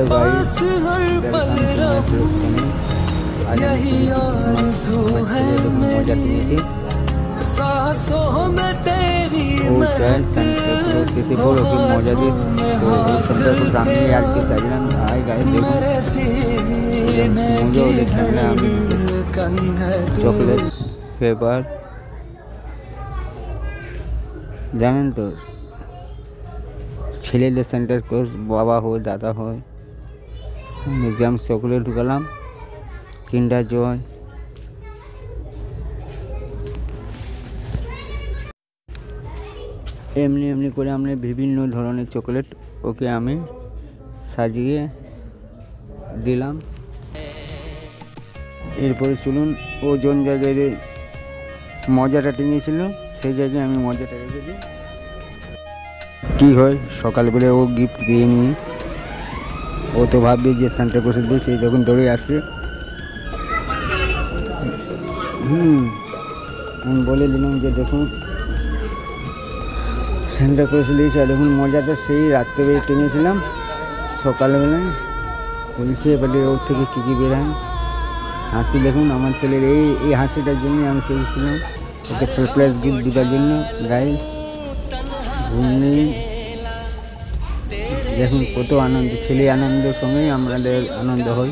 Hello guys, welcome to my blog channel. आज हम मजा किए वो चाहे सेंटर क्रूज किसी बोलो कि मजा दी तो सेंटर क्रूज सामने आज के साइड में आए गाइस देखो मुझे वो देखना है चॉकलेट फ्लेवर जानें तो ছেলেদের সেন্টার কোর্স বাবা হয় দাদা হয় এক্সাম চকলেট ঢুকালাম কিন্ডার জয় এমনি এমনি করে আমরা বিভিন্ন ধরনের চকলেট ওকে আমি সাজিয়ে দিলাম। এরপরে চলুন ও জন জায়গায় মজাটা টেনেছিল সেই জায়গায় আমি মজাটা রেখে দিই। কি হয় সকালবেলা ও গিফট দিয়ে নিয়ে ও তো ভাববে যে সেন্টার ক্রসে দিয়ে সেই তখন দৌড়ে আসছে। আমি বলে দিলাম যে দেখুন সেন্টার ক্রসে দিয়েছে দেখুন মজাটা সেই রাত্রেবেলা টেনেছিলাম সকালবেলায় বলছে এবারে ওর থেকে কী কী বেরান হাসি দেখুন আমার ছেলের এই হাসিটার জন্যই আমি চেয়েছিলাম ওকে সারপ্রাইজ গিফট দেওয়ার জন্য। গাইজ ঘুমনি দেখুন কত আনন্দ ছেলে আনন্দের সঙ্গেই আমাদের আনন্দ হয়।